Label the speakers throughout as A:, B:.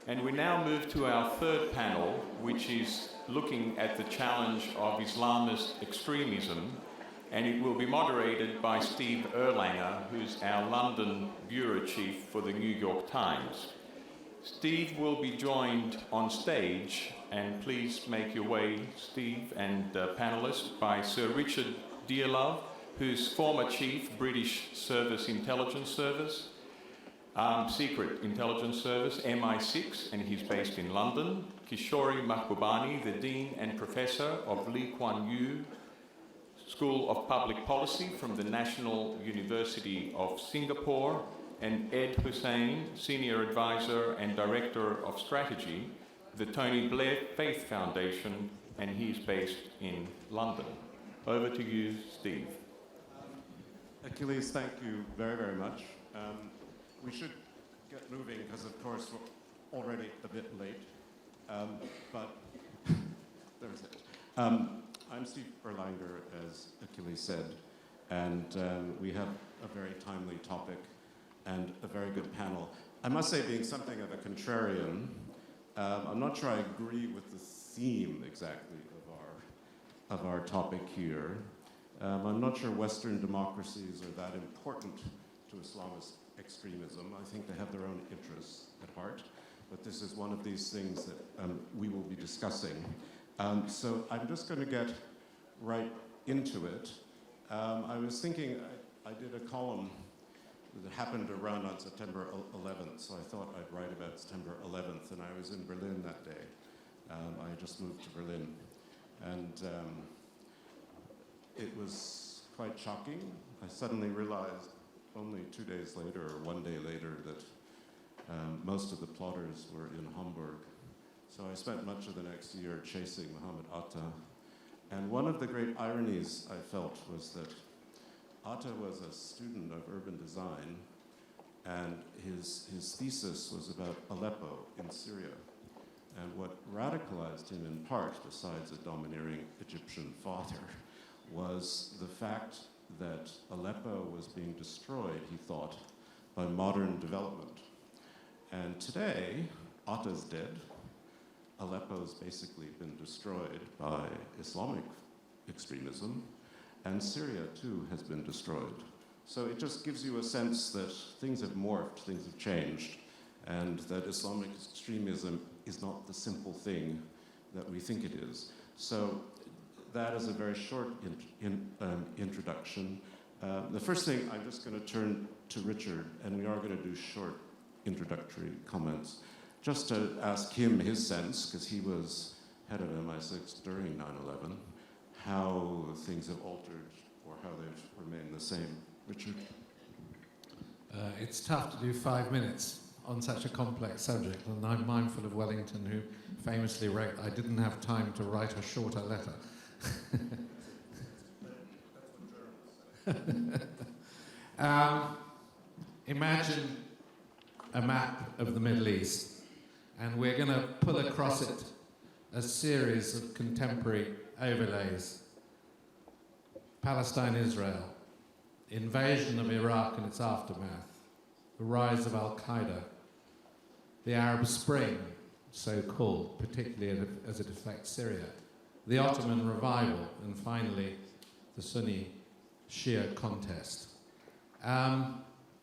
A: And we now move to our third panel, which is looking at the challenge of Islamist extremism, and it will be moderated by Steve Erlanger, who's our London bureau chief for the New York Times. Steve will be joined on stage, and please make your way, Steve and panelists, by Sir Richard Dearlove, who's former chief British Service Intelligence Service, Secret Intelligence Service, MI6, and he's based in London. Kishore Mahbubani, the Dean and Professor of Lee Kuan Yew School of Public Policy from the National University of Singapore, and Ed Husain, Senior Advisor and Director of Strategy, the Tony Blair Faith Foundation, and he's based in London. Over to you, Steve.
B: Achilles, thank you very, very much. We should get moving because, of course, we're already a bit late. But there's it. I'm Steve Erlanger, as Achilles said, and we have a very timely topic and a very good panel. I must say, being something of a contrarian, I'm not sure I agree with the theme exactly of our topic here. I'm not sure Western democracies are that important to Islamist extremism. I think they have their own interests at heart, but this is one of these things that we will be discussing. So I'm just going to get right into it. I was thinking, I did a column that happened to run on September 11th, so I thought I'd write about September 11th, and I was in Berlin that day. I just moved to Berlin, and it was quite shocking. I suddenly realized only 2 days later, or 1 day later, that most of the plotters were in Hamburg. So I spent much of the next year chasing Mohammed Atta. And one of the great ironies I felt was that Atta was a student of urban design, and his thesis was about Aleppo in Syria. And what radicalized him in part, besides a domineering Egyptian father, was the fact that Aleppo was being destroyed, he thought, by modern development. And today, Atta's dead. Aleppo's basically been destroyed by Islamic extremism, and Syria, too, has been destroyed. So it just gives you a sense that things have morphed, things have changed, and that Islamic extremism is not the simple thing that we think it is. So that is a very short introduction. The first thing, I'm just going to turn to Richard, and we are going to do short introductory comments, just to ask him his sense, because he was head of MI6 during 9/11, how things have altered or how they've remained the same. Richard?
C: It's tough to do 5 minutes on such a complex subject, and I'm mindful of Wellington, who famously wrote, "I didn't have time to write a shorter letter." Imagine a map of the Middle East, and we're going to pull across it a series of contemporary overlays. Palestine, Israel, invasion of Iraq and its aftermath, the rise of Al-Qaeda, the Arab Spring, so-called, particularly as it affects Syria, the Ottoman revival, and finally the Sunni-Shia contest.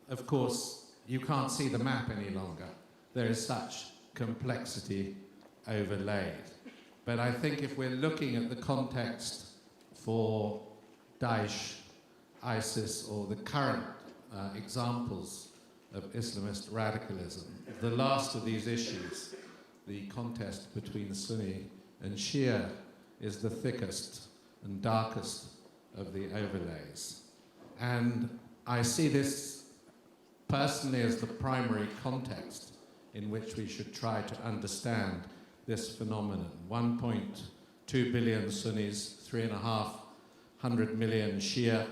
C: Of course, you can't see the map any longer. There is such complexity overlaid. But I think if we're looking at the context for Daesh, ISIS, or the current examples of Islamist radicalism, the last of these issues, the contest between Sunni and Shia, is the thickest and darkest of the overlays. And I see this personally as the primary context in which we should try to understand this phenomenon. 1.2 billion Sunnis, 350 million Shia,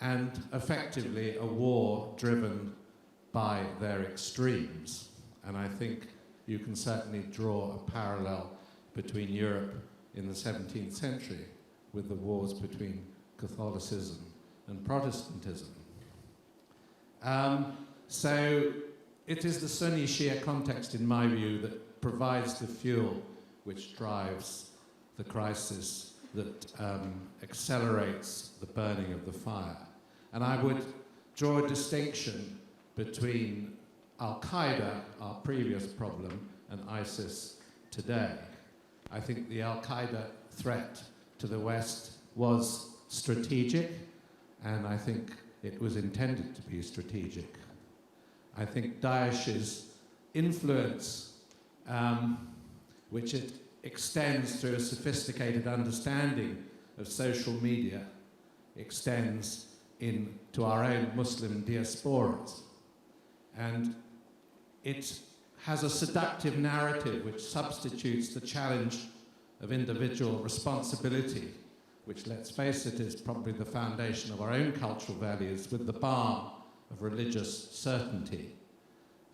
C: and effectively a war driven by their extremes. And I think you can certainly draw a parallel between Europe in the 17th century with the wars between Catholicism and Protestantism. So it is the Sunni Shia context, in my view, that provides the fuel which drives the crisis, that accelerates the burning of the fire. And I would draw a distinction between Al-Qaeda, our previous problem, and ISIS today. I think the Al-Qaeda threat to the West was strategic, and I think it was intended to be strategic. I think Daesh's influence, which it extends through a sophisticated understanding of social media, extends into our own Muslim diasporas. And it has a seductive narrative which substitutes the challenge of individual responsibility, which, let's face it, is probably the foundation of our own cultural values, with the balm of religious certainty.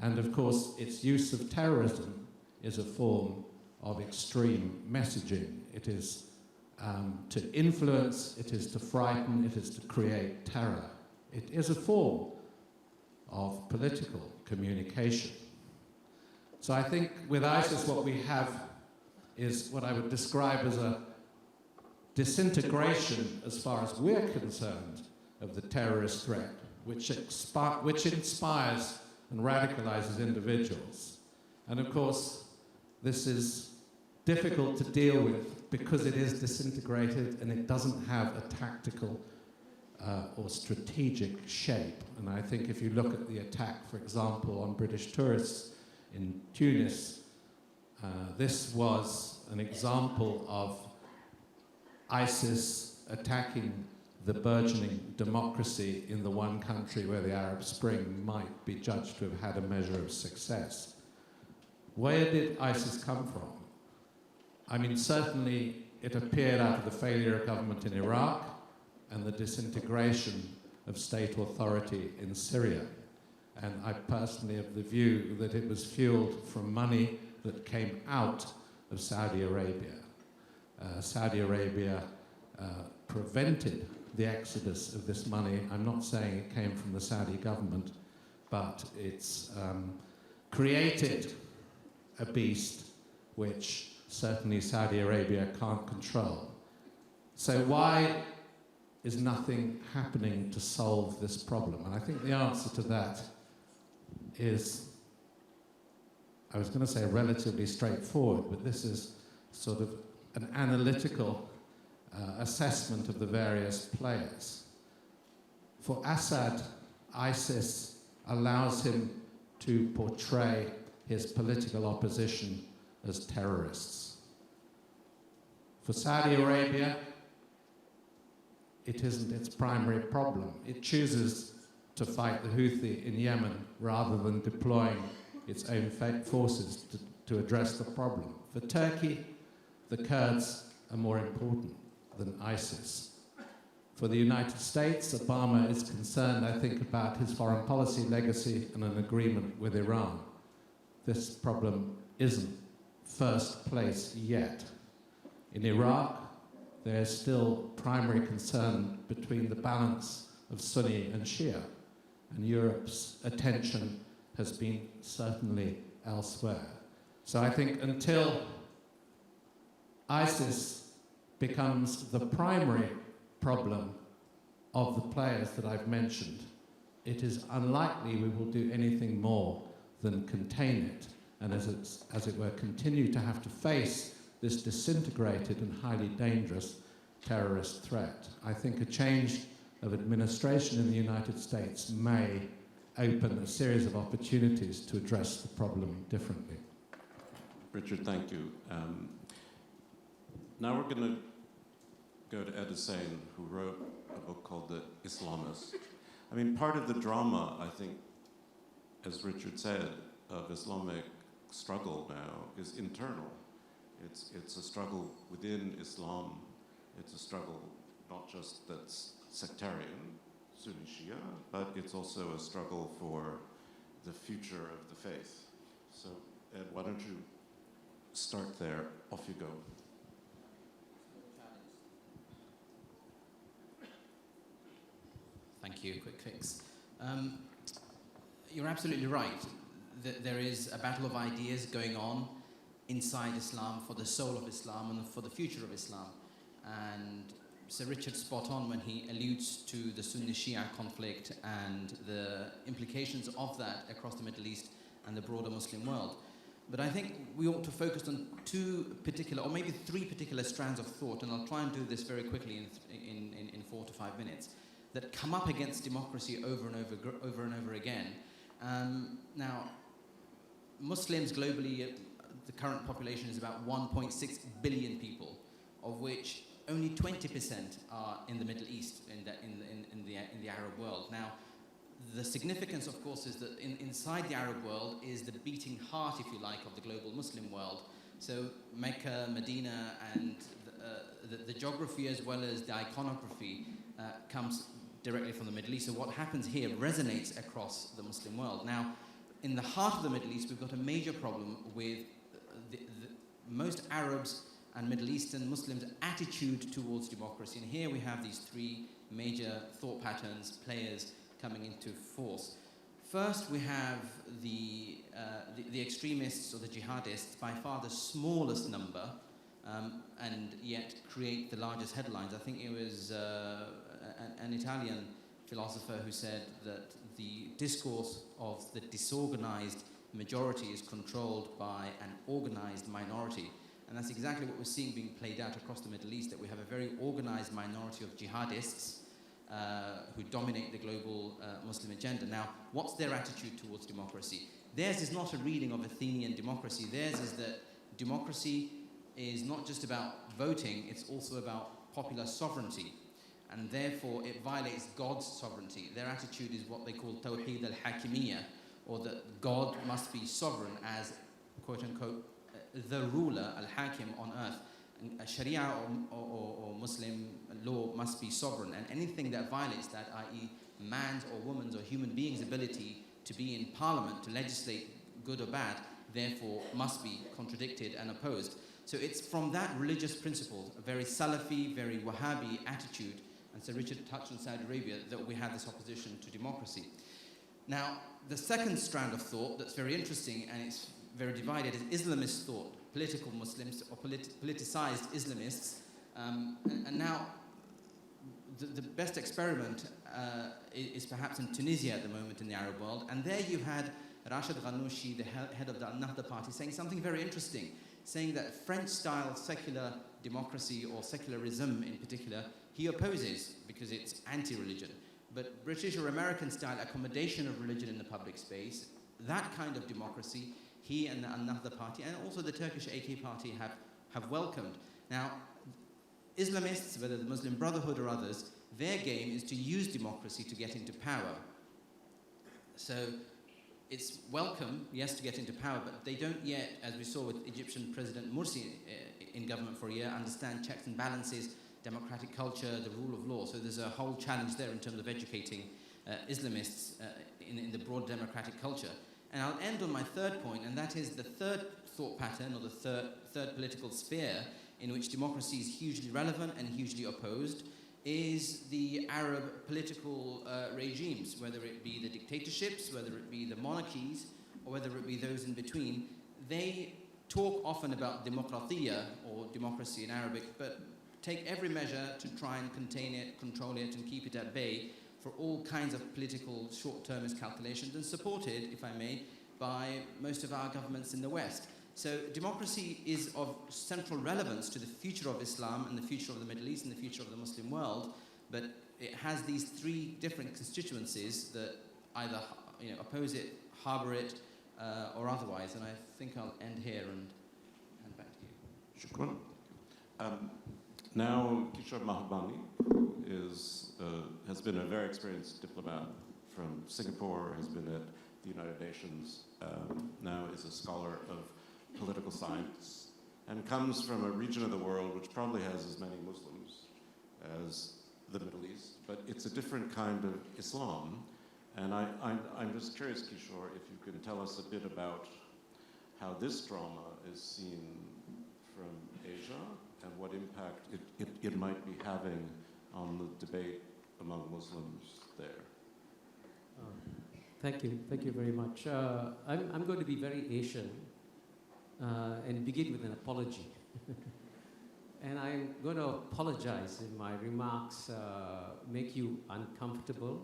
C: And of course, its use of terrorism is a form of extreme messaging. It is to influence, it is to frighten, it is to create terror. It is a form of political communication. So I think with ISIS what we have is what I would describe as a disintegration, as far as we're concerned, of the terrorist threat, which inspires and radicalizes individuals. And of course, this is difficult to deal with because it is disintegrated and it doesn't have a tactical or strategic shape. And I think if you look at the attack, for example, on British tourists in Tunis, this was an example of ISIS attacking the burgeoning democracy in the one country where the Arab Spring might be judged to have had a measure of success. Where did ISIS come from? I mean, certainly it appeared out of the failure of government in Iraq and the disintegration of state authority in Syria. And I personally have the view that it was fueled from money that came out of Saudi Arabia. Saudi Arabia prevented the exodus of this money. I'm not saying it came from the Saudi government, but it's created a beast which certainly Saudi Arabia can't control. So why is nothing happening to solve this problem? And I think the answer to that is, I was going to say relatively straightforward, but this is sort of an analytical assessment of the various players. For Assad, ISIS allows him to portray his political opposition as terrorists. For Saudi Arabia, it isn't its primary problem. It chooses to fight the Houthi in Yemen rather than deploying its own forces to address the problem. For Turkey, the Kurds are more important than ISIS. For the United States, Obama is concerned, I think, about his foreign policy legacy and an agreement with Iran. This problem isn't first place yet. In Iraq, there is still primary concern between the balance of Sunni and Shia, and Europe's attention has been certainly elsewhere. So I think until ISIS becomes the primary problem of the players that I've mentioned, it is unlikely we will do anything more than contain it, and as it were, continue to have to face this disintegrated and highly dangerous terrorist threat. I think a change of administration in the United States may open a series of opportunities to address the problem differently.
B: Richard, thank you. Now we're going to go to Husain, who wrote a book called The Islamist. I mean, part of the drama, I think, as Richard said, of Islamic struggle now is internal. It's a struggle within Islam. It's a struggle not just that's sectarian, Sunni Shia, but it's also a struggle for the future of the faith. So, Ed, why don't you start there? Off you go.
D: Thank you. Quick fix. You're absolutely right. there is a battle of ideas going on inside Islam for the soul of Islam and for the future of Islam. And Sir Richard's spot on when he alludes to the Sunni-Shia conflict and the implications of that across the Middle East and the broader Muslim world. But I think we ought to focus on two particular, or maybe three particular strands of thought, and I'll try and do this very quickly in 4 to 5 minutes, that come up against democracy over and over again. Now, Muslims globally, the current population is about 1.6 billion people, of which only 20% are in the Middle East, in the Arab world. Now, the significance, of course, is that inside the Arab world is the beating heart, if you like, of the global Muslim world. So Mecca, Medina, and the geography as well as the iconography comes directly from the Middle East. So what happens here resonates across the Muslim world. Now, in the heart of the Middle East, we've got a major problem with most Arabs and Middle Eastern Muslims' attitude towards democracy. And here we have these three major thought patterns, players, coming into force. First, we have the extremists or the jihadists, by far the smallest number, and yet create the largest headlines. I think it was an Italian philosopher who said that the discourse of the disorganized majority is controlled by an organized minority. And that's exactly what we're seeing being played out across the Middle East, that we have a very organized minority of jihadists who dominate the global Muslim agenda. Now, what's their attitude towards democracy? Theirs is not a reading of Athenian democracy. Theirs is that democracy is not just about voting, it's also about popular sovereignty. And therefore, it violates God's sovereignty. Their attitude is what they call Tawheed al-Hakimiyya, or that God must be sovereign as, quote-unquote, the ruler, al-Hakim on earth. And Sharia or Muslim law must be sovereign, and anything that violates that, i.e. man's or woman's or human being's ability to be in parliament, to legislate good or bad, therefore must be contradicted and opposed. So it's from that religious principle, a very Salafi, very Wahhabi attitude, and Sir Richard touched on Saudi Arabia, that we have this opposition to democracy. Now, the second strand of thought that's very interesting, and it's very divided, is Islamist thought, political Muslims or politicized Islamists. And now, the best experiment is perhaps in Tunisia at the moment in the Arab world. And there you had Rashid Ghannouchi, the head of the Al-Nahda party, saying something very interesting, saying that French-style secular democracy or secularism in particular, he opposes because it's anti-religion. But British or American-style accommodation of religion in the public space, that kind of democracy, he and the Al-Nahda party, and also the Turkish AK party have welcomed. Now, Islamists, whether the Muslim Brotherhood or others, their game is to use democracy to get into power. So it's welcome, yes, to get into power, but they don't yet, as we saw with Egyptian President Morsi in government for a year, understand checks and balances, democratic culture, the rule of law. So there's a whole challenge there in terms of educating Islamists in the broad democratic culture. And I'll end on my third point, and that is the third thought pattern, or the third political sphere in which democracy is hugely relevant and hugely opposed, is the Arab political regimes, whether it be the dictatorships, whether it be the monarchies, or whether it be those in between. They talk often about demokratiya, or democracy in Arabic, but take every measure to try and contain it, control it, and keep it at bay for all kinds of political short-termist calculations, and supported, if I may, by most of our governments in the West. So democracy is of central relevance to the future of Islam and the future of the Middle East and the future of the Muslim world, but it has these three different constituencies that either oppose it, harbour it, or otherwise. And I think I'll end here and hand back to you.
B: Shukran. Now, Kishore Mahbubani, who has been a very experienced diplomat from Singapore, has been at the United Nations, now is a scholar of political science, and comes from a region of the world which probably has as many Muslims as the Middle East, but it's a different kind of Islam. And I'm just curious, Kishore, if you can tell us a bit about how this drama is seen from Asia, and what impact it might be having on the debate among Muslims there.
E: Thank you very much. I'm going to be very Asian and begin with an apology. And I'm going to apologize if my remarks make you uncomfortable.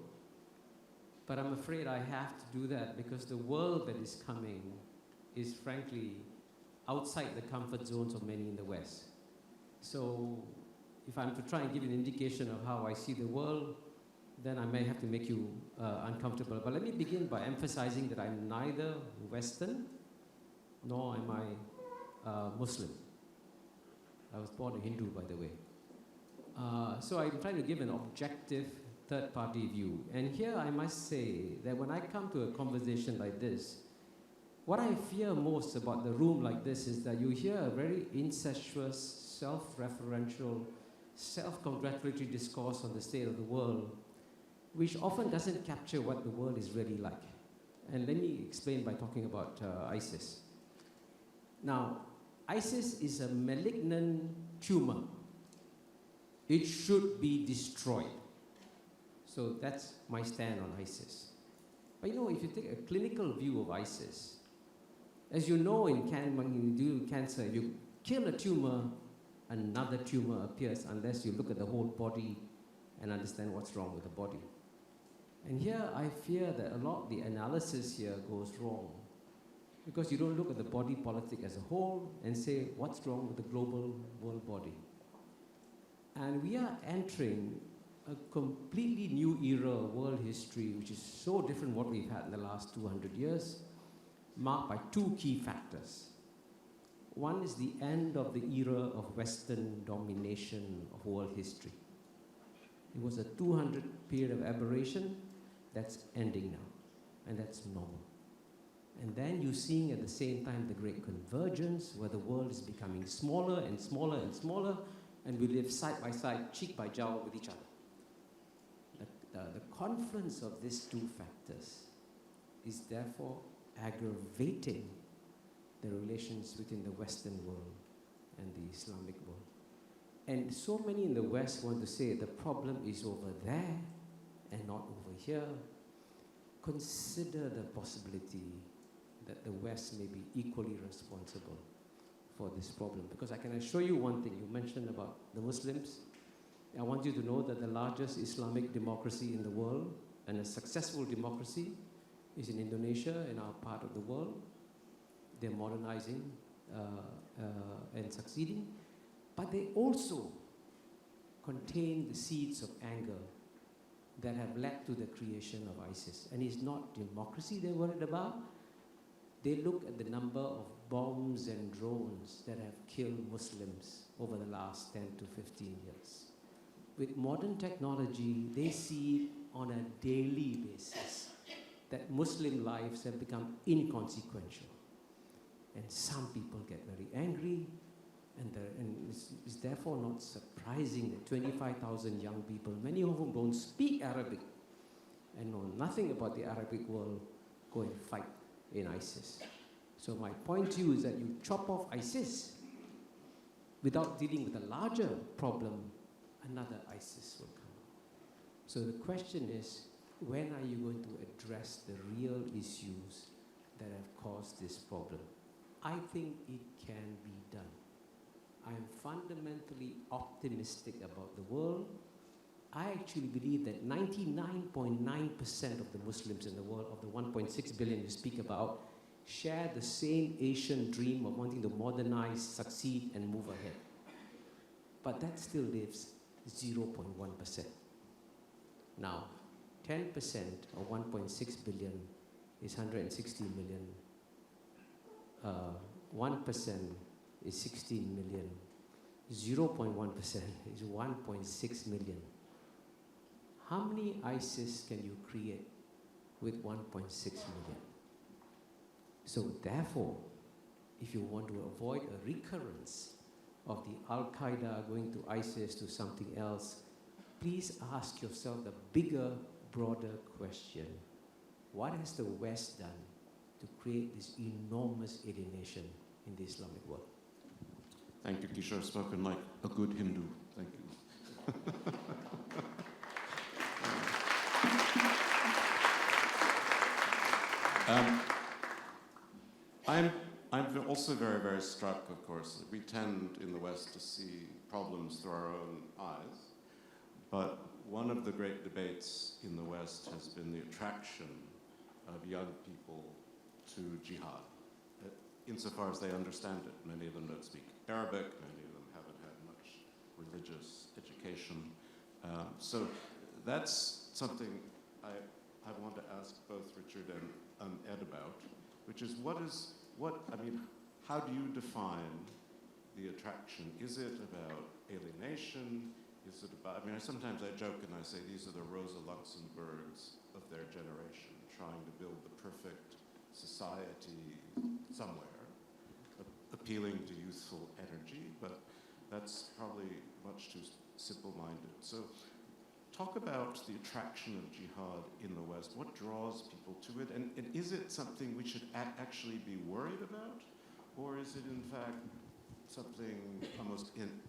E: But I'm afraid I have to do that because the world that is coming is frankly outside the comfort zones of many in the West. So if I'm to try and give an indication of how I see the world, then I may have to make you uncomfortable. But let me begin by emphasizing that I'm neither Western nor am I Muslim. I was born a Hindu, by the way. So I'm trying to give an objective third-party view. And here I must say that when I come to a conversation like this, what I fear most about the room like this is that you hear a very incestuous, self-referential, self-congratulatory discourse on the state of the world, which often doesn't capture what the world is really like. And let me explain by talking about ISIS. Now, ISIS is a malignant tumor. It should be destroyed. So that's my stand on ISIS. But you know, if you take a clinical view of ISIS, as you know when you do cancer, if you kill a tumor, another tumor appears unless you look at the whole body and understand what's wrong with the body. And here I fear that a lot of the analysis here goes wrong because you don't look at the body politic as a whole and say what's wrong with the global world body. And we are entering a completely new era of world history which is so different what we've had in the last 200 years, marked by two key factors. One is the end of the era of Western domination of world history. It was a 200 period of aberration that's ending now, and that's normal. And then you're seeing at the same time the great convergence where the world is becoming smaller and smaller and smaller, and we live side by side, cheek by jowl with each other. The confluence of these two factors is therefore aggravating the relations between the Western world and the Islamic world. And so many in the West want to say the problem is over there and not over here. Consider the possibility that the West may be equally responsible for this problem. Because I can assure you one thing, you mentioned about the Muslims. I want you to know that the largest Islamic democracy in the world and a successful democracy is in Indonesia, in our part of the world. They're modernizing and succeeding, but they also contain the seeds of anger that have led to the creation of ISIS. And it's not democracy they're worried about. They look at the number of bombs and drones that have killed Muslims over the last 10 to 15 years. With modern technology, they see on a daily basis that Muslim lives have become inconsequential. And some people get very angry, and it's therefore not surprising that 25,000 young people, many of whom don't speak Arabic and know nothing about the Arabic world, go and fight in ISIS. So my point to you is that you chop off ISIS without dealing with a larger problem, another ISIS will come. So the question is, when are you going to address the real issues that have caused this problem? I think it can be done. I'm fundamentally optimistic about the world. I actually believe that 99.9% of the Muslims in the world, of the 1.6 billion you speak about, share the same Asian dream of wanting to modernize, succeed, and move ahead. But that still leaves 0.1%. Now, 10% of 1.6 billion is 160 million. 1% is 16 million. 0.1% is 1.6 million. How many ISIS can you create with 1.6 million? So therefore, if you want to avoid a recurrence of the Al-Qaeda going to ISIS to something else, please ask yourself the bigger, broader question. What has the West done to create this enormous alienation in the Islamic world?
B: Thank you, Kishore. Spoken like a good Hindu. Thank you. I'm also very, very struck, of course, that we tend in the West to see problems through our own eyes. But one of the great debates in the West has been the attraction of young people to jihad, insofar as they understand it. Many of them don't speak Arabic, many of them haven't had much religious education. So that's something I want to ask both Richard and Ed about, which is how do you define the attraction? Is it about alienation? Is it about, sometimes I joke and I say these are the Rosa Luxemburgs of their generation, trying to build the perfect society somewhere, appealing to youthful energy, but that's probably much too simple-minded. So talk about the attraction of jihad in the West. What draws people to it? And is it something we should actually be worried about? Or is it, in fact, something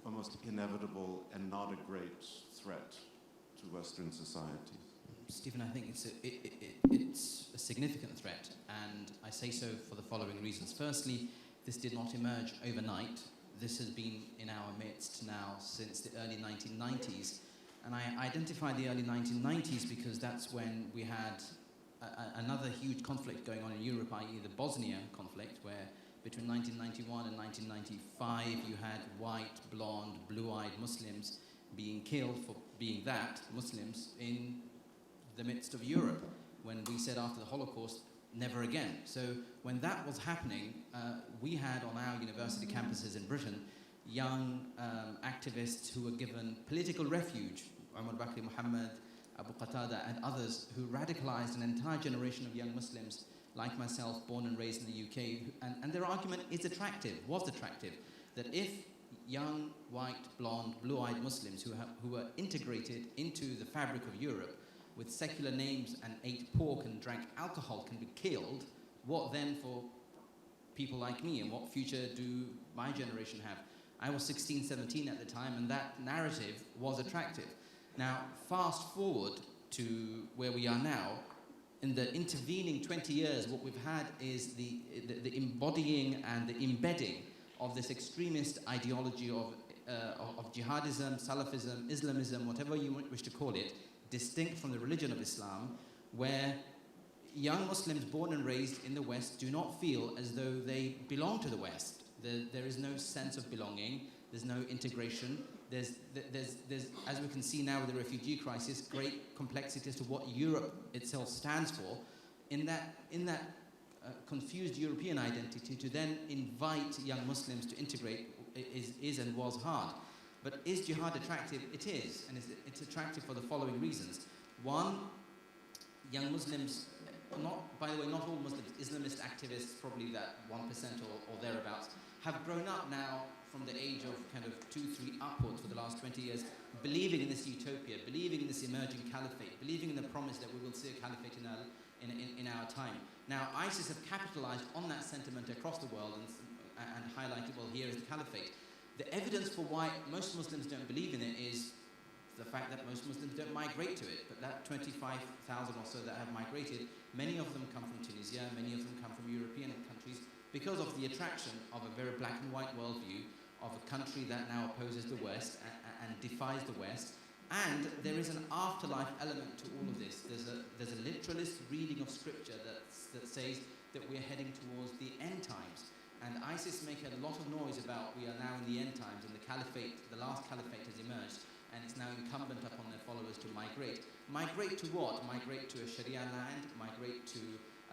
B: almost inevitable and not a great threat to Western societies?
D: Stephen, I think it's a significant threat, and I say so for the following reasons. Firstly, this did not emerge overnight. This has been in our midst now since the early 1990s. And I identify the early 1990s because that's when we had another huge conflict going on in Europe, i.e. the Bosnia conflict, where between 1991 and 1995 you had white, blonde, blue-eyed Muslims being killed for being that, Muslims, in the midst of Europe, when we said after the Holocaust, never again. So when that was happening, we had on our university campuses in Britain young activists who were given political refuge, Umar Bakri Muhammad, Abu Qatada, and others, who radicalized an entire generation of young Muslims like myself, born and raised in the UK. And their argument is attractive, was attractive, that if young, white, blonde, blue-eyed Muslims who were integrated into the fabric of Europe with secular names and ate pork and drank alcohol can be killed, what then for people like me, and what future do my generation have? I was 16, 17 at the time, and that narrative was attractive. Now, fast forward to where we are now. In the intervening 20 years, what we've had is the embodying and the embedding of this extremist ideology of jihadism, Salafism, Islamism, whatever you wish to call it, distinct from the religion of Islam, where young Muslims born and raised in the West do not feel as though they belong to the West. There is no sense of belonging. There's no integration. There's, as we can see now with the refugee crisis, great complexity as to what Europe itself stands for. In that confused European identity, to then invite young Muslims to integrate is and was hard. But is jihad attractive? It is, and it's attractive for the following reasons. One, young Muslims, by the way, not all Muslims, Islamist activists, probably that 1% or thereabouts, have grown up now from the age of kind of 2, 3 upwards for the last 20 years, believing in this utopia, believing in this emerging caliphate, believing in the promise that we will see a caliphate in our time. Now, ISIS have capitalized on that sentiment across the world and highlighted, well, here is the caliphate. The evidence for why most Muslims don't believe in it is the fact that most Muslims don't migrate to it. But that 25,000 or so that have migrated, many of them come from Tunisia, many of them come from European countries, because of the attraction of a very black and white worldview of a country that now opposes the West and defies the West. And there is an afterlife element to all of this. There's a literalist reading of scripture that says that we're heading towards the end times. And ISIS make a lot of noise about we are now in the end times, and the caliphate, the last caliphate has emerged, and it's now incumbent upon their followers to migrate. Migrate to what? Migrate to a Sharia land, migrate to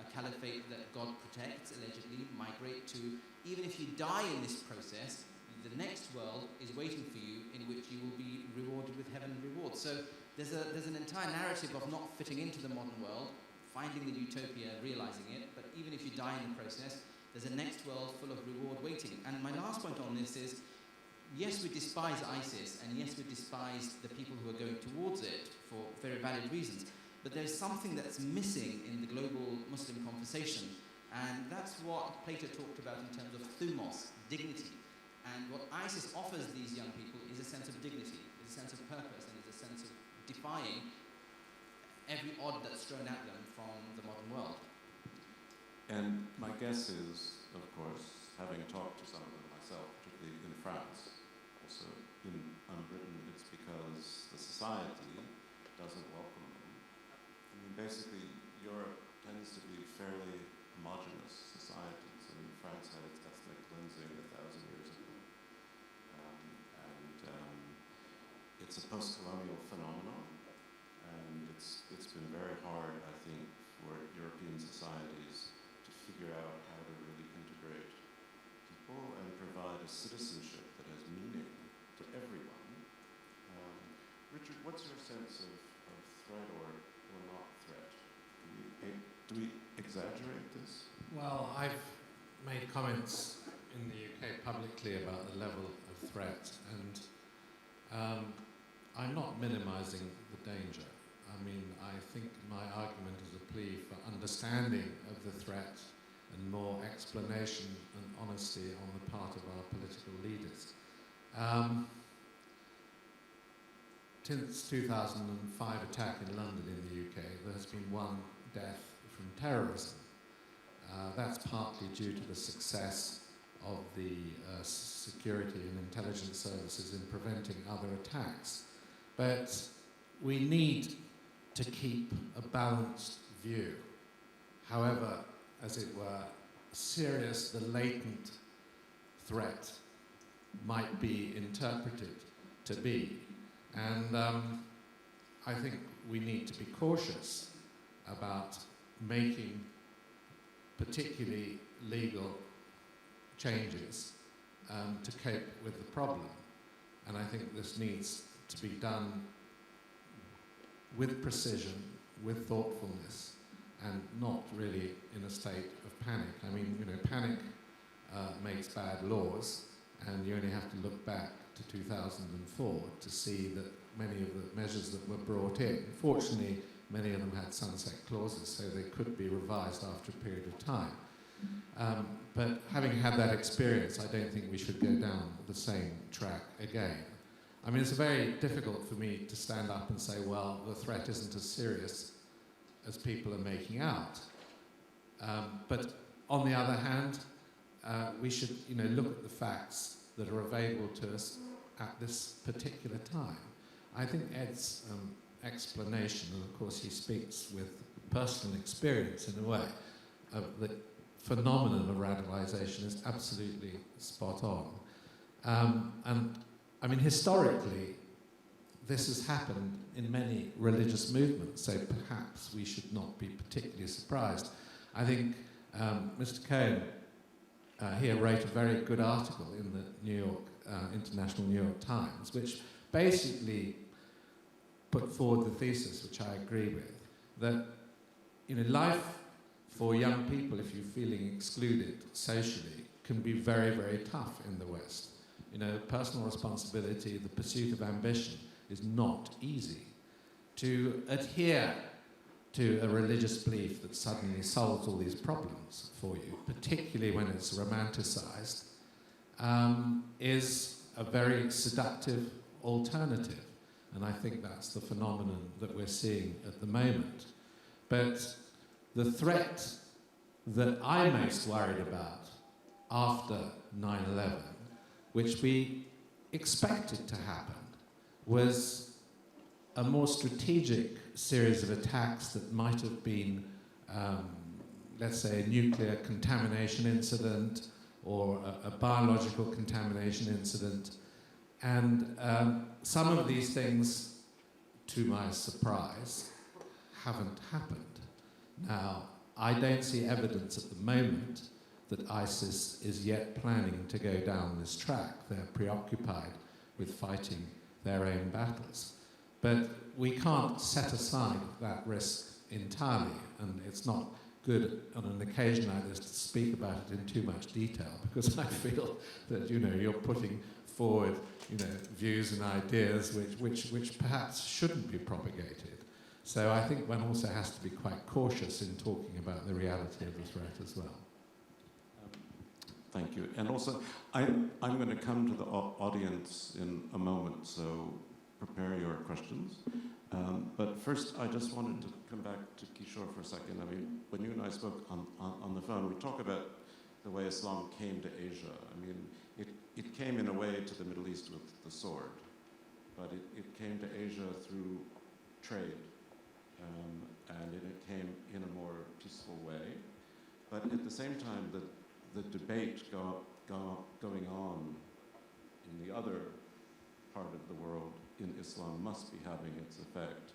D: a caliphate that God protects, allegedly, migrate to, even if you die in this process, the next world is waiting for you, in which you will be rewarded with heavenly rewards. So there's an entire narrative of not fitting into the modern world, finding the utopia, realizing it, but even if you die in the process, there's a next world full of reward waiting. And my last point on this is, yes, we despise ISIS, and yes, we despise the people who are going towards it for very valid reasons, but there's something that's missing in the global Muslim conversation, and that's what Plato talked about in terms of thumos, dignity. And what ISIS offers these young people is a sense of dignity, is a sense of purpose, and is a sense of defying every odd that's thrown at them from the modern world.
B: And my guess is, of course, having talked to some of them myself, particularly in France, also in Britain, it's because the society doesn't welcome them. I mean, basically, Europe tends to be fairly homogenous societies. I mean, France had its ethnic cleansing 1,000 years ago. It's a post-colonial phenomenon, and it's been very hard, I think, for European societies to figure out how to really integrate people and provide a citizenship that has meaning to everyone. Richard, what's your sense of threat or not threat? Do we exaggerate this?
C: Well, I've made comments in the UK publicly about the level of threat, and I'm not minimizing the danger. I mean, I think my argument is a plea for understanding of the threat and more explanation and honesty on the part of our political leaders. Since 2005 attack in London in the UK, there has been one death from terrorism. That's partly due to the success of the security and intelligence services in preventing other attacks. But we need to keep a balanced view. However, as it were, serious the latent threat might be interpreted to be. And I think we need to be cautious about making particularly legal changes to cope with the problem. And I think this needs to be done with precision, with thoughtfulness, and not really in a state of panic. I mean, you know, panic makes bad laws, and you only have to look back to 2004 to see that many of the measures that were brought in, fortunately, many of them had sunset clauses, so they could be revised after a period of time. But having had that experience, I don't think we should go down the same track again. I mean, it's very difficult for me to stand up and say, well, the threat isn't as serious as people are making out. But on the other hand, we should, you know, look at the facts that are available to us at this particular time. I think Ed's explanation, and of course he speaks with personal experience in a way, of the phenomenon of radicalization is absolutely spot on. And I mean, historically, this has happened in many religious movements, so perhaps we should not be particularly surprised. I think Mr. Cohen here wrote a very good article in the New York, International New York Times, which basically put forward the thesis, which I agree with, that, you know, life for young people, if you're feeling excluded socially, can be very, very tough in the West. You know, personal responsibility, the pursuit of ambition is not easy. To adhere to a religious belief that suddenly solves all these problems for you, particularly when it's romanticized, is a very seductive alternative. And I think that's the phenomenon that we're seeing at the moment. But the threat that I'm most worried about after 9/11, which we expected to happen, was a more strategic series of attacks that might have been, let's say, a nuclear contamination incident or a biological contamination incident. And some of these things, to my surprise, haven't happened. Now, I don't see evidence at the moment that ISIS is yet planning to go down this track. They're preoccupied with fighting their own battles. But we can't set aside that risk entirely, and it's not good on an occasion like this to speak about it in too much detail, because I feel that, you know, you're putting forward, you know, views and ideas which perhaps shouldn't be propagated. So I think one also has to be quite cautious in talking about the reality of the threat as well.
B: Thank you. And also, I'm going to come to the audience in a moment, so prepare your questions. But first, I just wanted to come back to Kishore for a second. I mean, when you and I spoke on the phone, we talk about the way Islam came to Asia. I mean, it came in a way to the Middle East with the sword, but it came to Asia through trade, and it came in a more peaceful way. But at the same time, the debate going on in the other part of the world in Islam must be having its effect.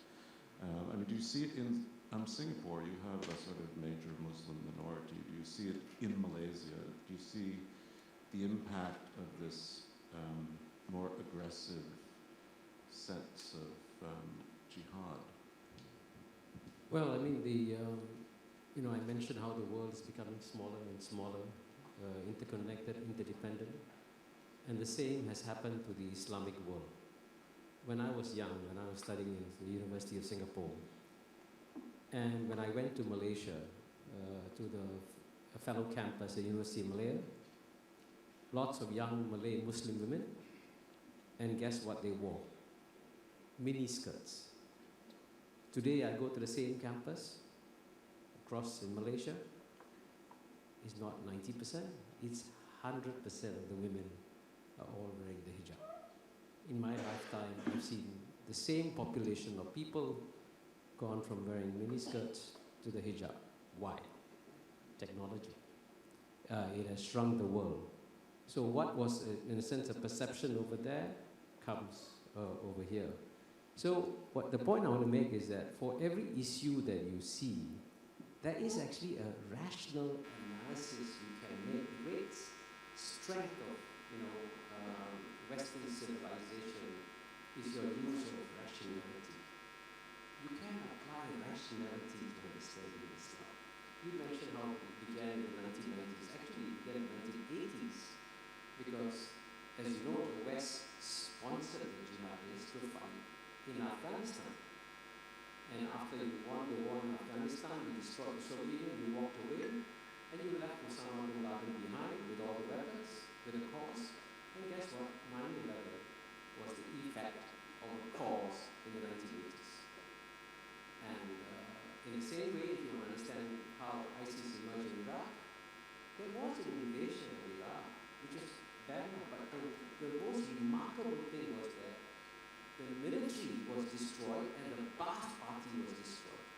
B: I mean, do you see it in Singapore? You have a sort of major Muslim minority. Do you see it in Malaysia? Do you see the impact of this more aggressive sense of jihad?
E: Well, I mean, I mentioned how the world is becoming smaller and smaller, interconnected, interdependent, and the same has happened to the Islamic world. When I was young, when I was studying in the University of Singapore, and when I went to Malaysia, to a fellow campus at University of Malaya, lots of young Malay Muslim women, and guess what they wore? Mini skirts. Today I go to the same campus, across in Malaysia, it's not 90%, it's 100% of the women are all wearing the hijab. In my lifetime, I've seen the same population of people gone from wearing miniskirts to the hijab. Why? Technology. It has shrunk the world. So what was, in a sense, a perception over there comes over here. So the point I want to make is that for every issue that you see, there is actually a rational analysis you can make. Great strength of Western civilization is your use of rationality. You can apply rationality to understanding Islam. You mentioned how it began in the 1990s. Actually, it began in the 1980s because, as you know, the West sponsored the jihadists to fight in Afghanistan. And after you won the war in Afghanistan, you destroyed the Soviet Union, you walked away, and you left Osama bin Laden behind with all the weapons, with a cause. And guess what? 9/11 was the effect of a cause in the 1980s. And in the same way, if you understand how ISIS emerged in Iraq, there was an invasion of Iraq, which is bad enough, but the most remarkable thing was that the military was destroyed and the Ba'ath Party was destroyed.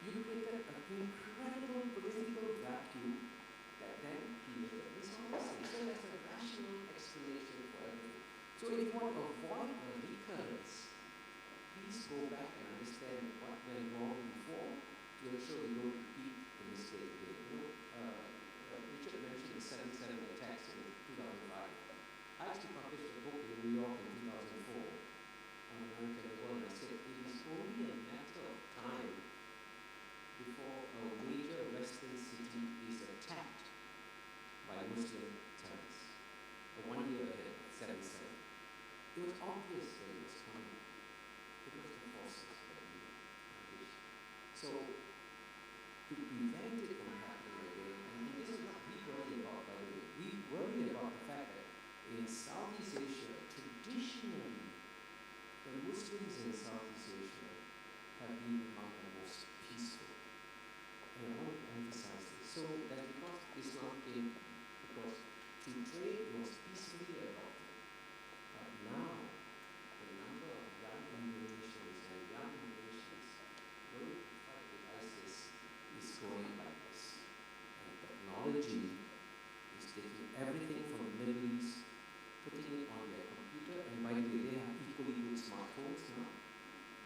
E: You created an incredible political vacuum that then created this whole thing. So there's a rational explanation for everything. So if you want to avoid a recurrence, please go back and understand what went wrong before to ensure you don't repeat the mistake again. Richard mentioned the 7/7 attacks in 2005. I actually published a book in New York in 2004 on American World, and I said it is only a matter of time before a major Western city is attacked by Muslim terrorists. 1 year ahead, 7/7. It was obvious that it was coming because the forces were unleashed. So to prevent it from happening again, and this is what we worry about, by the way. We worry about the fact that in Southeast Asia, traditionally, the Muslims in Southeast Asia have been among the most peaceful. And I want to emphasize this. So that's because Islam came because to trade was peacefully adopted. But now, the number of young Indonesians and young Malaysians going to fight with ISIS is growing like this. And technology is taking everything from the Middle East, putting it on their computer, and by the way, they have equally good smartphones now.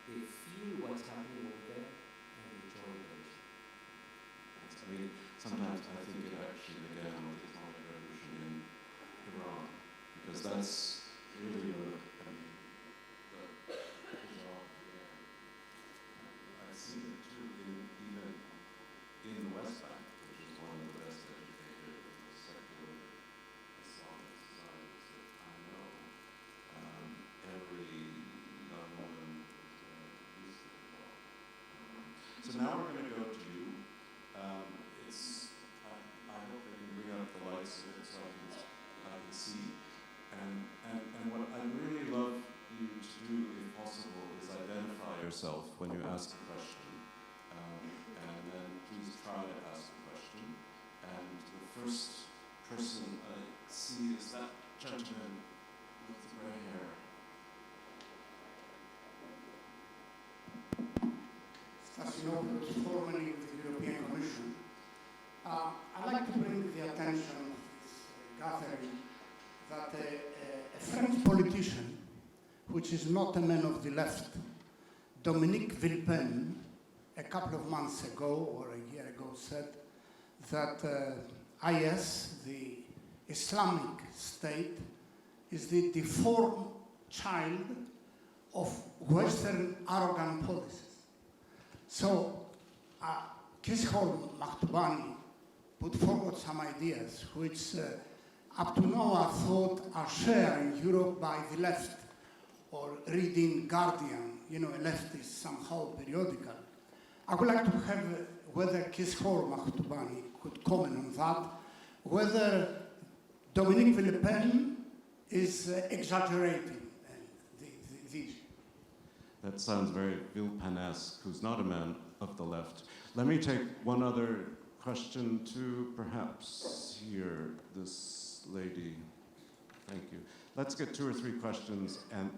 E: They feel what's happening over there, and they join the nation.
B: I mean, sometimes I think it actually began with the Islamic Revolution in Iran, because that's really I've seen it too even in the West Bank, which is one of the best educated secular Islamic societies that I know. Every young woman is Muslim. So now we're going to go to you. I hope they can bring up the lights so that I can see. And yourself when you ask a question, and then please try to ask a question. And the first person I see is that gentleman with the gray hair.
F: Stasinopoulos, formerly with the European Commission. I'd like to bring to the attention of this gathering that a French politician, which is not a man of the left, Dominique Villepin, a couple of months ago or a year ago said that IS, the Islamic State, is the deformed child of Western arrogant policies. So Kishore Mahbubani put forward some ideas which up to now are thought are shared in Europe by the left, or reading Guardian, you know, a leftist somehow periodical. I would like to have whether Kishore Mahbubani could comment on that, whether Dominique Villepin is exaggerating the issue.
B: That sounds very Villepin-esque, who's not a man of the left. Let me take one other question to perhaps here, this lady. Thank you. Let's get 2 or 3 questions, and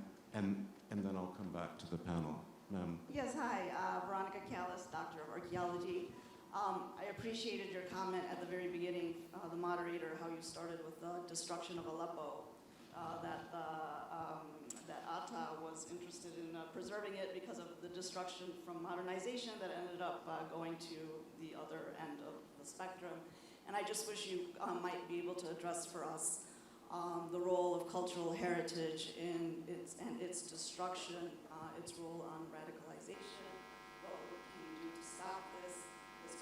B: then I'll come back to the panel. Ma'am.
G: Yes, hi, Veronica Callis, Doctor of Archaeology. I appreciated your comment at the very beginning, the moderator, how you started with the destruction of Aleppo, that Atta was interested in preserving it because of the destruction from modernization that ended up going to the other end of the spectrum. And I just wish you might be able to address for us the role of cultural heritage in its destruction, its role on radicalization. What can you do to stop this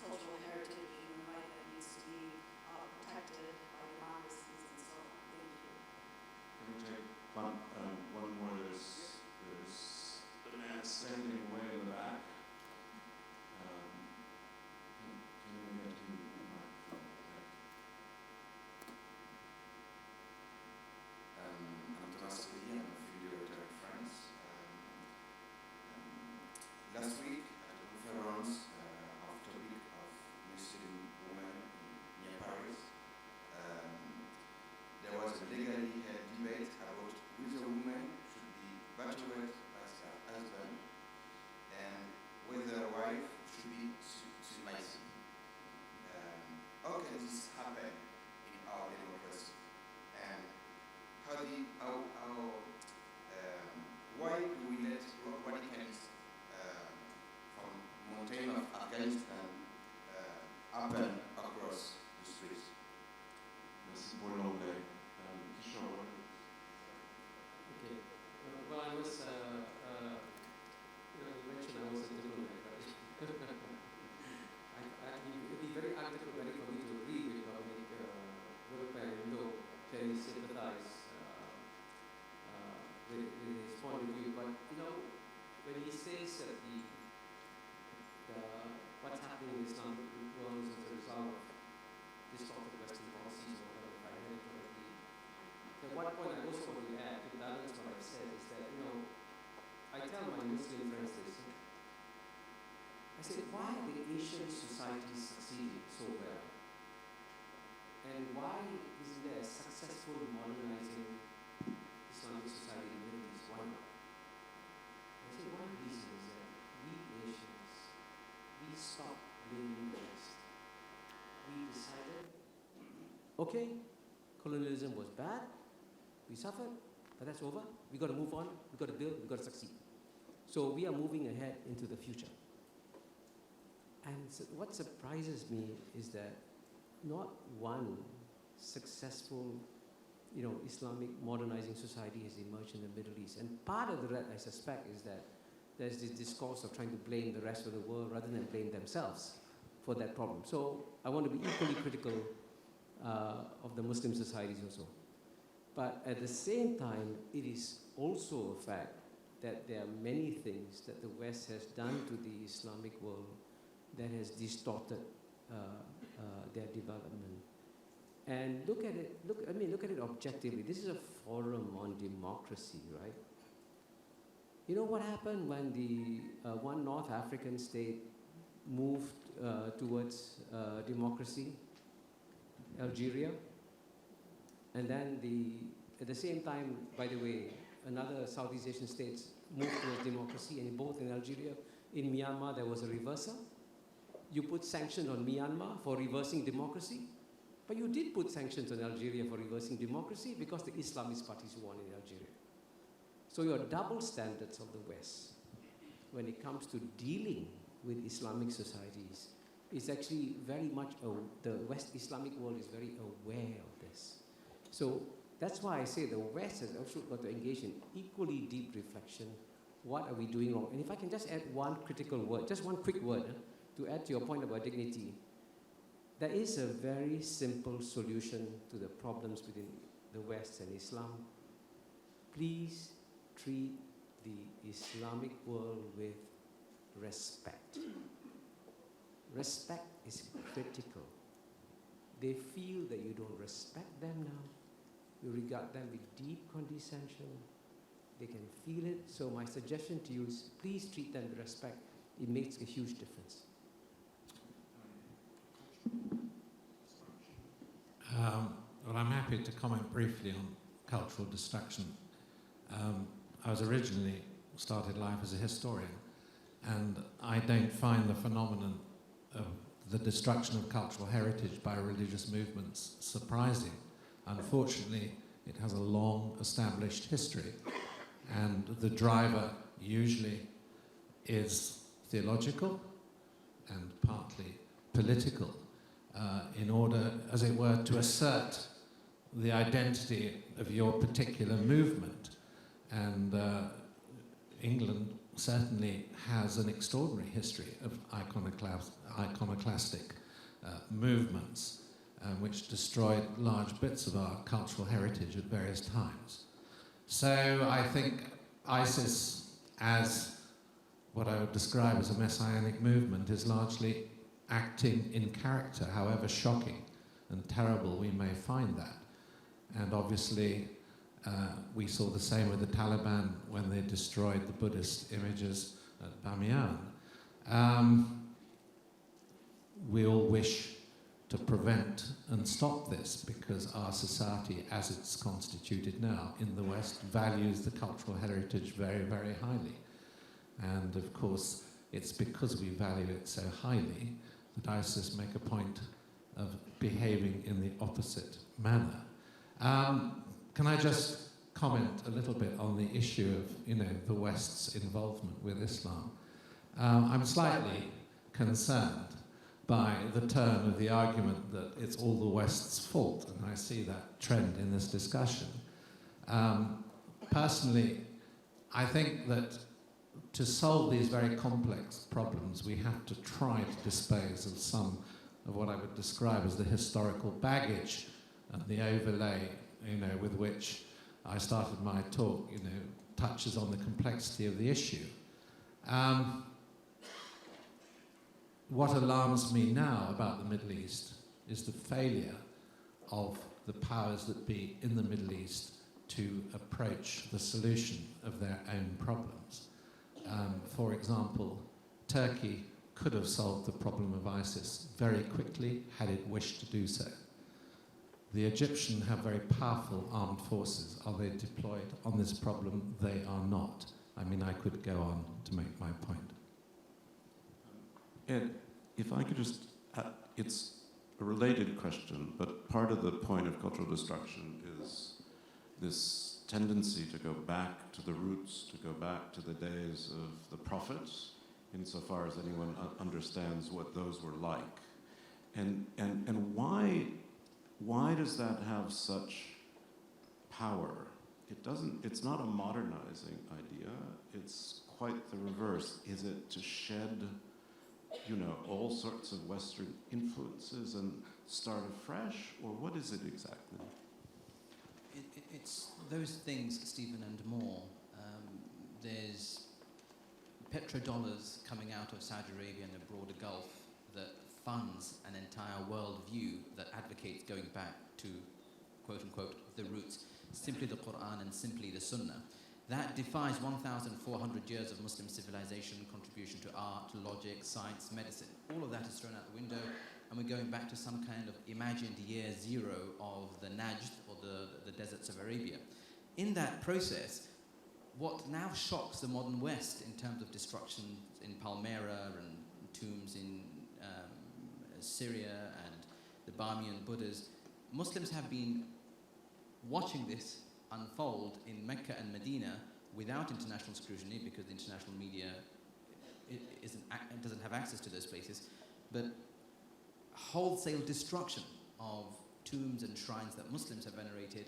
G: cultural heritage human right that needs to be protected by democracies and so on? Thank you.
B: Can we take one more? There's the man standing way in the back. Can we get him the microphone?
H: I'm Thomas Lee, I'm a Moderator in France. Last week at a conference of topic of Muslim women near Paris, there was a legally held debate about whether women should be battered by their husband and whether a wife should be submissive. How can this happen in our democracy? And why do we let radicalism from mountain of Afghanistan happen across the streets?
B: Merci pour l'anglais. Kishore.
E: Okay. Well, I was, you mentioned I was a diplomat, right? It would be very antipathic for me to agree with Dominique Villepin, though clearly sympathize with his point of view. But, you know, when he says that what's happening in Islamic world is as a result of distorted Western policies or whatever, if I heard it correctly. The one point I also want to add to balance what I've said is that, you know, I tell my Muslim friends this. I said, why are the Asian societies succeeding so well? And why isn't there a successful modernizing Islamic society in the Middle East? Why not? I said, one reason is that we Asians, we stopped blaming the West. We decided, okay, colonialism was bad, we suffered, but that's over. We got to move on, we got to build, we got to succeed. So we are moving ahead into the future. And so what surprises me is that not one successful, you know, Islamic modernizing society has emerged in the Middle East. And part of that, I suspect, is that there's this discourse of trying to blame the rest of the world rather than blame themselves for that problem. So I want to be equally critical of the Muslim societies also. But at the same time, it is also a fact that there are many things that the West has done to the Islamic world that has distorted their development. And look at it objectively. This is a forum on democracy, right? You know what happened when the one North African state moved towards democracy? Algeria. And then at the same time, by the way, another Southeast Asian states moved towards democracy, and both in Algeria, in Myanmar, there was a reversal. You put sanctions on Myanmar for reversing democracy, but you did put sanctions on Algeria for reversing democracy because the Islamist parties won in Algeria. So your double standards of the West, when it comes to dealing with Islamic societies, is actually very much, the West Islamic world is very aware of this. So that's why I say the West has also got to engage in equally deep reflection. What are we doing wrong? And if I can just add one critical word, just one quick word, to add to your point about dignity, there is a very simple solution to the problems between the West and Islam. Please treat the Islamic world with respect. Respect is critical. They feel that you don't respect them now. You regard them with deep condescension. They can feel it. So my suggestion to you is please treat them with respect. It makes a huge difference.
C: Well, I'm happy to comment briefly on cultural destruction. I was originally started life as a historian, and I don't find the phenomenon of the destruction of cultural heritage by religious movements surprising. Unfortunately, it has a long established history, and the driver usually is theological and partly political, in order, as it were, to assert the identity of your particular movement. And England certainly has an extraordinary history of iconoclastic movements, which destroyed large bits of our cultural heritage at various times. So I think ISIS, as what I would describe as a messianic movement, is largely acting in character, however shocking and terrible we may find that. And obviously, we saw the same with the Taliban when they destroyed the Buddhist images at Bamiyan. We all wish to prevent and stop this because our society, as it's constituted now in the West, values the cultural heritage very, very highly. And of course, it's because we value it so highly that ISIS make a point of behaving in the opposite manner. Can I just comment a little bit on the issue of, the West's involvement with Islam? I'm slightly concerned by the turn of the argument that it's all the West's fault, and I see that trend in this discussion. Personally, I think that to solve these very complex problems, we have to try to dispose of some of what I would describe as the historical baggage and the overlay, with which I started my talk, touches on the complexity of the issue. What alarms me now about the Middle East is the failure of the powers that be in the Middle East to approach the solution of their own problems. For example, Turkey could have solved the problem of ISIS very quickly had it wished to do so. The Egyptians have very powerful armed forces. Are they deployed on this problem? They are not. I mean, I could go on to make my point.
B: Ed, if I could just, it's a related question, but part of the point of cultural destruction is this tendency to go back to the roots, to go back to the days of the prophets, insofar as anyone understands what those were like. And why does that have such power? It's not a modernizing idea, it's quite the reverse. Is it to shed, all sorts of Western influences and start afresh, or what is it exactly?
D: It's those things, Stephen, and more. There's petrodollars coming out of Saudi Arabia and the broader Gulf that funds an entire worldview that advocates going back to, quote unquote, the roots, simply the Quran and simply the Sunnah. that defies 1,400 years of Muslim civilization, contribution to art, logic, science, medicine. All of that is thrown out the window, and we're going back to some kind of imagined year zero of the Najd, or the deserts of Arabia. In that process, what now shocks the modern West in terms of destruction in Palmyra and tombs in Syria and the Bamiyan Buddhas, Muslims have been watching this unfold in Mecca and Medina without international scrutiny, because the international media doesn't have access to those places, but wholesale destruction of tombs and shrines that Muslims have venerated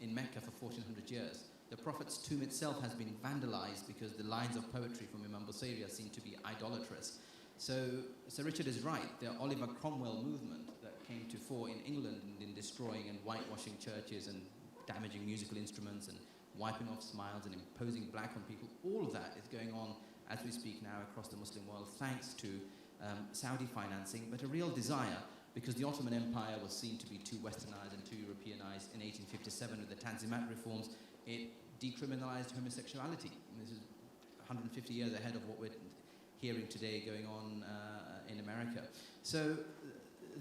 D: in Mecca for 1400 years. The Prophet's tomb itself has been vandalized because the lines of poetry from Imam Busayri seem to be idolatrous. So Sir Richard is right. The Oliver Cromwell movement that came to fore in England and in destroying and whitewashing churches and damaging musical instruments and wiping off smiles and imposing black on people, all of that is going on as we speak now across the Muslim world, thanks to Saudi financing, but a real desire, because the Ottoman Empire was seen to be too westernized and too Europeanized. In 1857 with the Tanzimat reforms, it decriminalized homosexuality. And this is 150 years ahead of what we're hearing today going on in America. So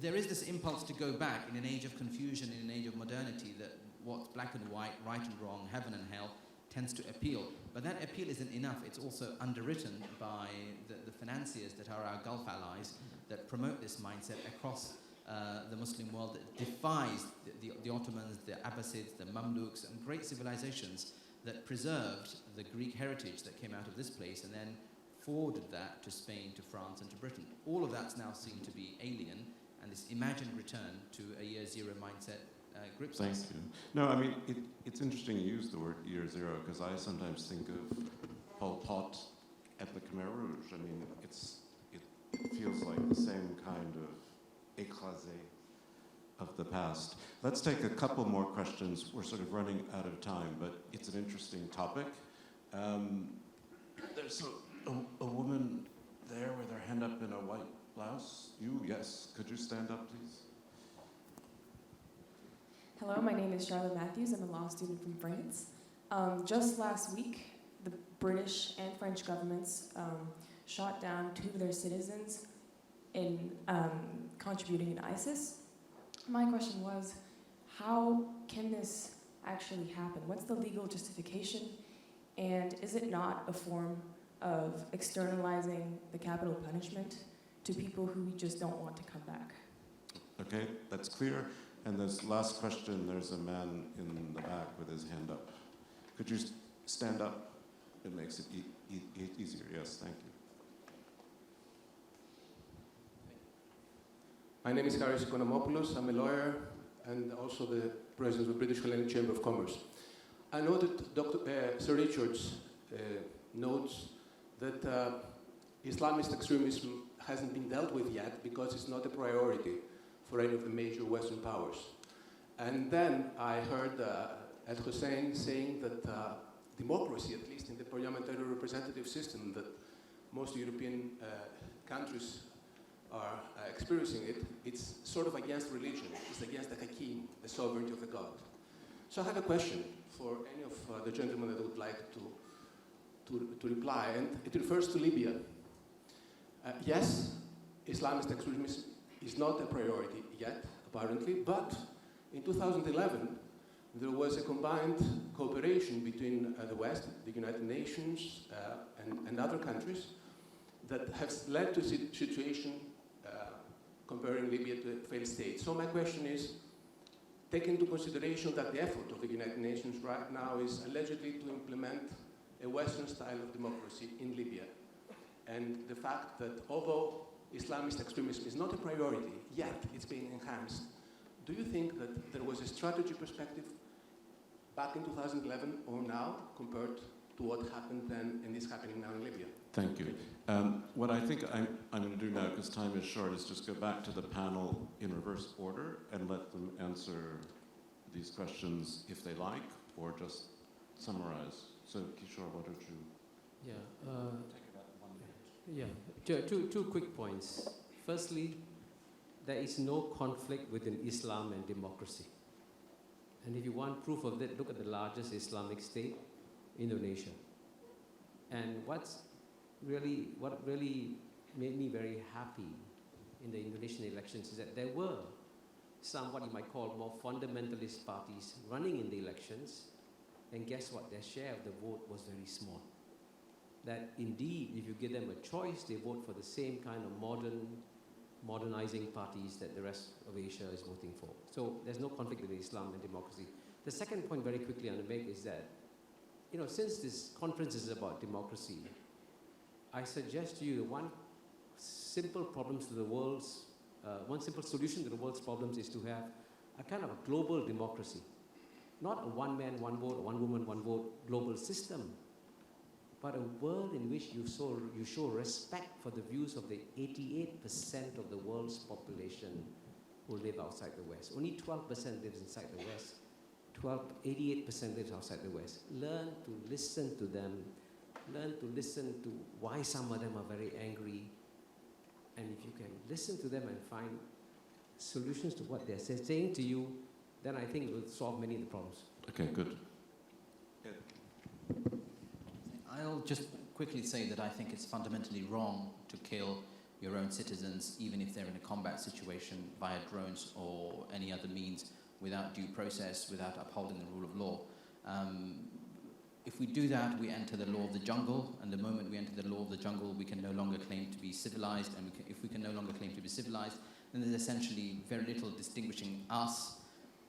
D: there is this impulse to go back in an age of confusion, in an age of modernity, that what's black and white, right and wrong, heaven and hell, tends to appeal. But that appeal isn't enough. It's also underwritten by the financiers that are our Gulf allies that promote this mindset across the Muslim world, that defies the Ottomans, the Abbasids, the Mamluks, and great civilizations that preserved the Greek heritage that came out of this place and then forwarded that to Spain, to France, and to Britain. All of that's now seen to be alien, and this imagined return to a year zero mindset grips
B: Thank
D: us.
B: you. No, I mean, it's interesting you use the word year zero, because I sometimes think of Pol Pot at the Khmer Rouge. I mean, it feels like the same kind of écrasé of the past. Let's take a couple more questions. We're sort of running out of time, but it's an interesting topic. There's a woman there with her hand up in a white blouse. You, yes. Could you stand up, please?
I: Hello, my name is Charlotte Matthews. I'm a law student from France. Just last week, the British and French governments shot down 2 of their citizens in contributing to ISIS. My question was, how can this actually happen? What's the legal justification? And is it not a form of externalizing the capital punishment to people who we just don't want to come back?
B: Okay, that's clear. And this last question, there's a man in the back with his hand up. Could you stand up? It makes it easier. Yes, thank you.
J: My name is Haris Economopoulos. I'm a lawyer and also the president of the British Hellenic Chamber of Commerce. I noted Sir Richard's notes that Islamist extremism hasn't been dealt with yet because it's not a priority for any of the major Western powers. And then I heard Husain saying that democracy, at least in the parliamentary representative system that most European countries are experiencing it's sort of against religion. It's against the hakim, the sovereignty of the god. So I have a question for any of the gentlemen that would like to reply, and it refers to Libya. Yes, Islamist extremism is not a priority yet, apparently, but in 2011, there was a combined cooperation between the West, the United Nations, and other countries that has led to a situation comparing Libya to a failed state. So my question is, take into consideration that the effort of the United Nations right now is allegedly to implement a Western style of democracy in Libya. And the fact that although Islamist extremism is not a priority, yet it's being enhanced, do you think that there was a strategy perspective back in 2011 or now compared to what happened then and is happening now in Libya?
B: Thank you. What I think I'm going to do now, because time is short, is just go back to the panel in reverse order and let them answer these questions if they like, or just summarize. So, Kishore, why don't you take about 1 minute?
E: Yeah, two quick points. Firstly, there is no conflict within Islam and democracy. And if you want proof of that, look at the largest Islamic state, Indonesia. And what really made me very happy in the Indonesian elections is that there were some what you might call more fundamentalist parties running in the elections, and guess what? Their share of the vote was very small. That indeed, if you give them a choice, they vote for the same kind of modernizing parties that the rest of Asia is voting for. So there's no conflict with Islam and democracy. The second point very quickly I want to make is that, since this conference is about democracy, I suggest to you that one simple solution to the world's problems is to have a kind of a global democracy. Not a one man, one vote, or one woman, one vote global system, but a world in which you show respect for the views of the 88% of the world's population who live outside the West. Only 12% lives inside the West. 88% lives outside the West. Learn to listen to them. Learn to listen to why some of them are very angry. And if you can listen to them and find solutions to what they're saying to you, then I think it will solve many of the problems.
B: Okay, good.
D: I'll just quickly say that I think it's fundamentally wrong to kill your own citizens, even if they're in a combat situation, via drones or any other means, without due process, without upholding the rule of law. If we do that, we enter the law of the jungle, and the moment we enter the law of the jungle, we can no longer claim to be civilized, and if we can no longer claim to be civilized, then there's essentially very little distinguishing us,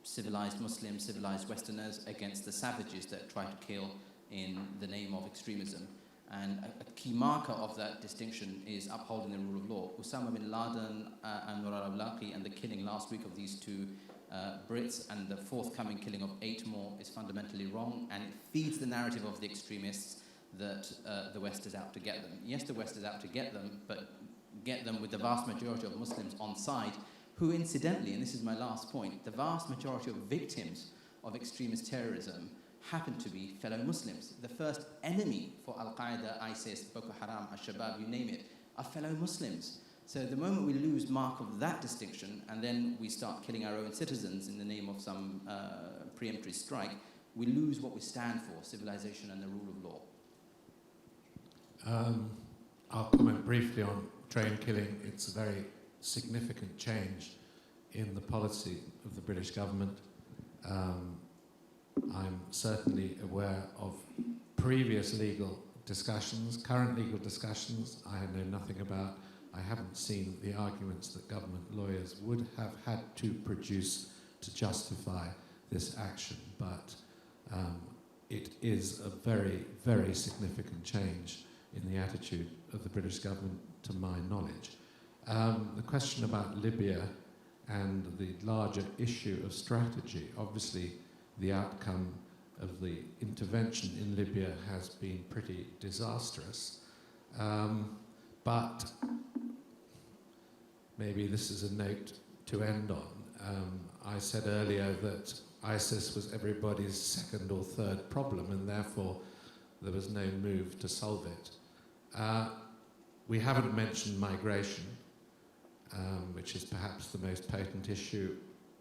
D: civilized Muslims, civilized Westerners, against the savages that try to kill in the name of extremism. And a key marker of that distinction is upholding the rule of law. Osama bin Laden and Nur al-Awlaki, and the killing last week of these two Brits, and the forthcoming killing of 8 more, is fundamentally wrong, and it feeds the narrative of the extremists that the West is out to get them. Yes, the West is out to get them, but get them with the vast majority of Muslims on side, who incidentally, and this is my last point, the vast majority of victims of extremist terrorism happen to be fellow Muslims. The first enemy for Al-Qaeda, ISIS, Boko Haram, Al-Shabaab, you name it, are fellow Muslims. So the moment we lose mark of that distinction, and then we start killing our own citizens in the name of some preemptory strike, we lose what we stand for, civilization and the rule of law.
C: I'll comment briefly on train killing. It's a very significant change in the policy of the British government. I'm certainly aware of previous legal discussions, current legal discussions I know nothing about. I haven't seen the arguments that government lawyers would have had to produce to justify this action, but it is a very, very significant change in the attitude of the British government, to my knowledge. The question about Libya and the larger issue of strategy, obviously the outcome of the intervention in Libya has been pretty disastrous, but maybe this is a note to end on. I said earlier that ISIS was everybody's second or third problem, and therefore there was no move to solve it. We haven't mentioned migration, which is perhaps the most potent issue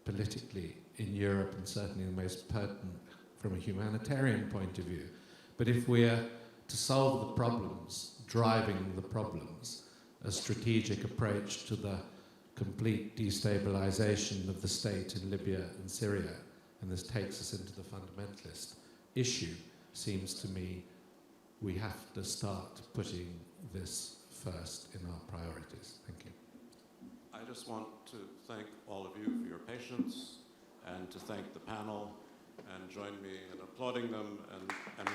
C: politically in Europe, and certainly the most pertinent from a humanitarian point of view. But if we're to solve the problems, driving the problems, a strategic approach to the complete destabilization of the state in Libya and Syria, and this takes us into the fundamentalist issue, seems to me we have to start putting this first in our priorities. Thank you.
B: I just want to thank all of you for your patience, and to thank the panel, and join me in applauding them and